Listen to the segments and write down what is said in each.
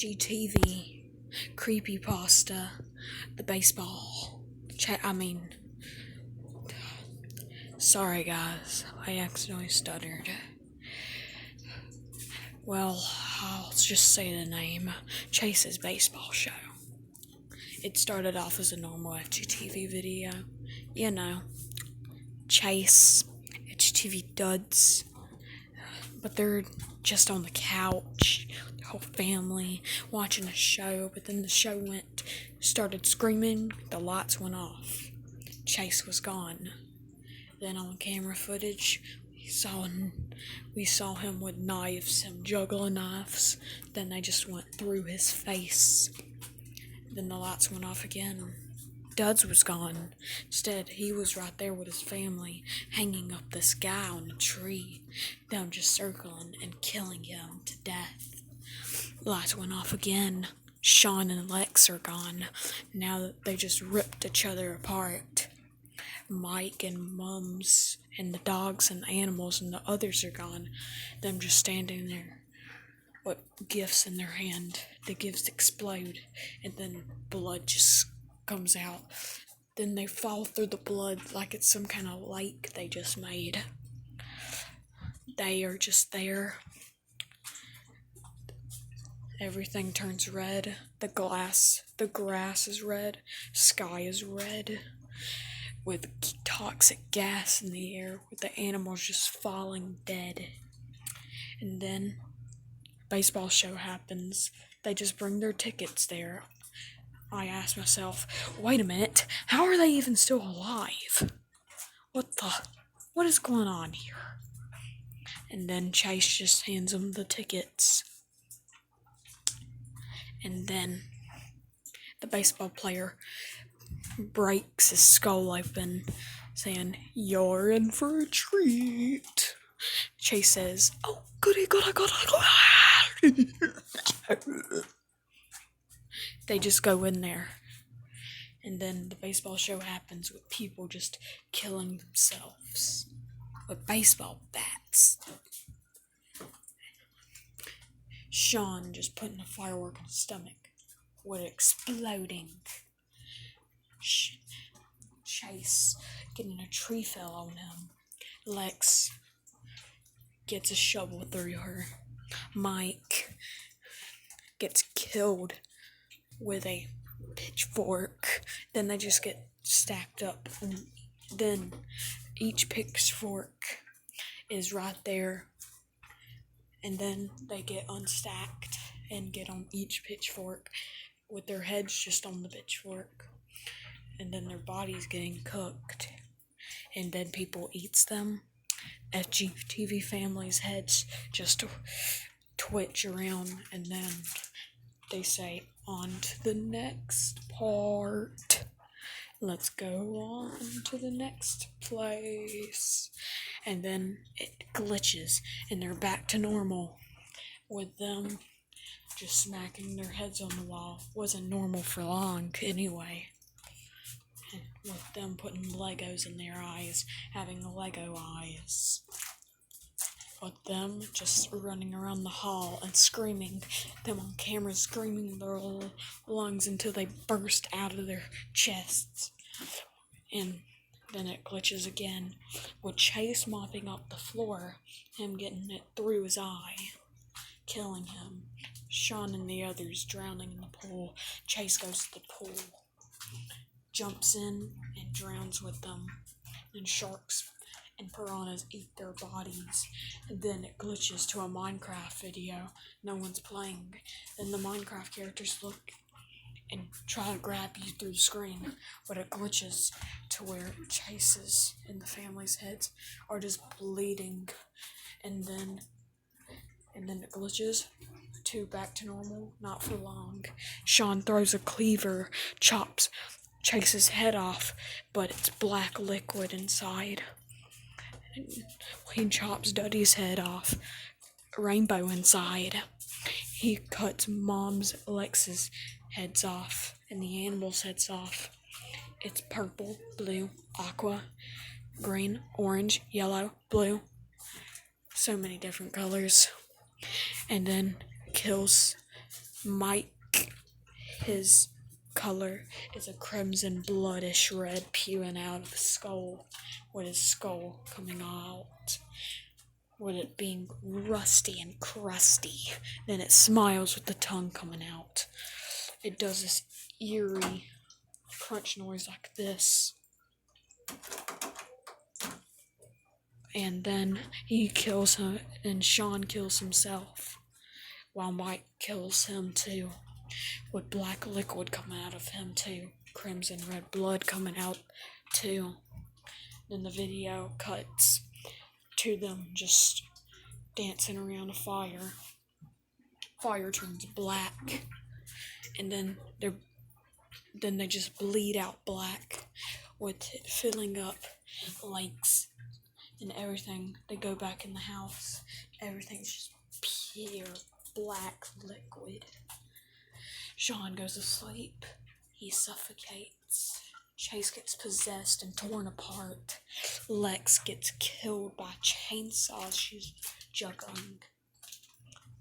fgteev, creepypasta, the baseball. Sorry guys, I accidentally stuttered. Well, I'll just say the name, Chase's baseball show. It started off as a normal FGTeev video. You know, Chase, FGTeev duds. But they're just on the couch, the whole family, watching a show, but then the show started screaming, the lights went off. Chase was gone. Then on camera footage, we saw him with knives, him juggling knives. Then they just went through his face. Then the lights went off again. Duds was gone. Instead, he was right there with his family, hanging up this guy on a tree. Them just circling and killing him to death. Lights went off again. Sean and Lex are gone. Now they just ripped each other apart. Mike and Mums and the dogs and the animals and the others are gone. Them just standing there with gifts in their hand. The gifts explode and then blood just comes out. Then they fall through the blood like it's some kind of lake they just made. They are just there. Everything turns red. The grass is red. Sky is red. With toxic gas in the air, with the animals just falling dead. And then baseball show happens. They just bring their tickets there. I asked myself, wait a minute, how are they even still alive? What is going on here? And then Chase just hands them the tickets. And then the baseball player breaks his skull open, saying, "You're in for a treat." Chase says, "Oh, goody. They just go in there. And then the baseball show happens with people just killing themselves with baseball bats. Sean just putting a firework in his stomach with it exploding. Chase getting a tree fell on him. Lex gets a shovel through her. Mike gets killed with a pitchfork. Then they just get stacked up. And then each pitchfork is right there. And then they get unstacked and get on each pitchfork with their heads just on the pitchfork. And then their bodies getting cooked. And then people eats them. FGTeev family's heads just twitch around, and then they say, on to the next part. Let's go on to the next place. And then it glitches, and they're back to normal. With them just smacking their heads on the wall. Wasn't normal for long, anyway. And with them putting Legos in their eyes, having Lego eyes. With them just running around the hall and screaming, them on camera screaming their lungs until they burst out of their chests. And then it glitches again, with Chase mopping up the floor, him getting it through his eye, killing him. Sean and the others drowning in the pool. Chase goes to the pool, jumps in and drowns with them. And sharks and piranhas eat their bodies. And then it glitches to a Minecraft video. No one's playing. Then the Minecraft characters look and try to grab you through the screen, but it glitches to where Chase's and the family's heads are just bleeding. And then it glitches to back to normal, not for long. Sean throws a cleaver, chops Chase's head off, but it's black liquid inside. And he chops Duddy's head off, rainbow inside. He cuts Mom's Alexa's heads off and the animals' heads off. It's purple, blue, aqua, green, orange, yellow, blue. So many different colors. And then kills Mike, his color is a crimson bloodish red peeling out of his skull, with his skull coming out, with it being rusty and crusty. Then it smiles with the tongue coming out. It does this eerie crunch noise like this. And then he kills him, and Sean kills himself, while Mike kills him too, with black liquid coming out of him too, crimson red blood coming out too. Then the video cuts to them just dancing around a fire. Fire turns black, and then they just bleed out black, with it filling up lakes and everything. They go back in the house. Everything's just pure black liquid. Sean goes to sleep. He suffocates. Chase gets possessed and torn apart. Lex gets killed by chainsaws she's juggling.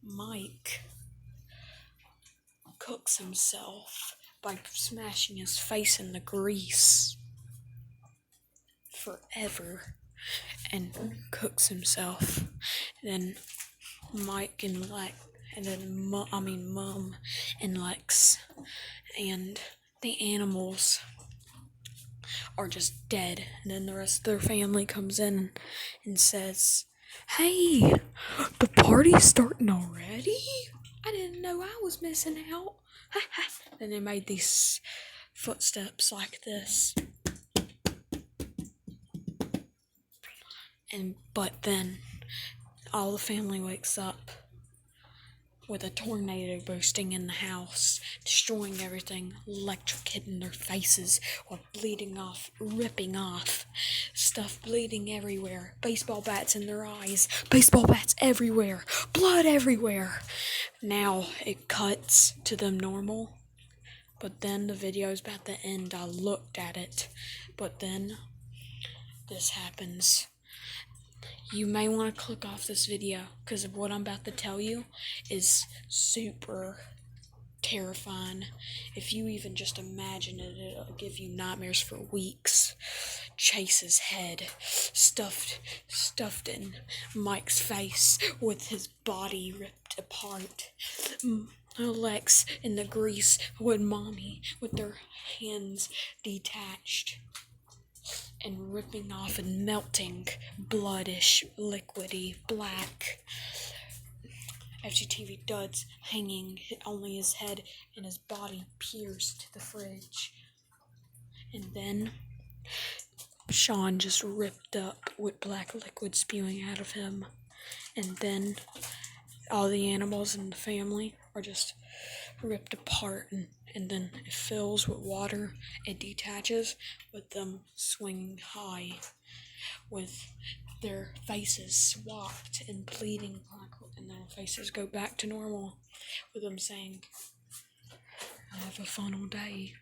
Mike cooks himself by smashing his face in the grease forever, and cooks himself. Then Mike and Lex, and then Mom and Lex, and the animals are just dead. And then the rest of their family comes in and says, "Hey, the party's starting already? I didn't know I was missing out." Then they made these footsteps like this. But then all the family wakes up with a tornado bursting in the house, destroying everything, electrocuting their faces, or bleeding off, ripping off, stuff bleeding everywhere, baseball bats in their eyes, baseball bats everywhere, blood everywhere. Now it cuts to them normal, but then the video's about to end. I looked at it, but then this happens. You may want to click off this video, because of what I'm about to tell you is super terrifying. If you even just imagine it, it'll give you nightmares for weeks. Chase's head stuffed in Mike's face, with his body ripped apart. Lex in the grease with Mommy with their hands detached and ripping off and melting bloodish, liquidy black. FGTeev duds hanging, only his head and his body pierced to the fridge. And then Sean just ripped up with black liquid spewing out of him. And then all the animals in the family are just ripped apart, and then it fills with water. It detaches with them swinging high, with their faces swapped and bleeding, and their faces go back to normal, with them saying, "Have a funnel day."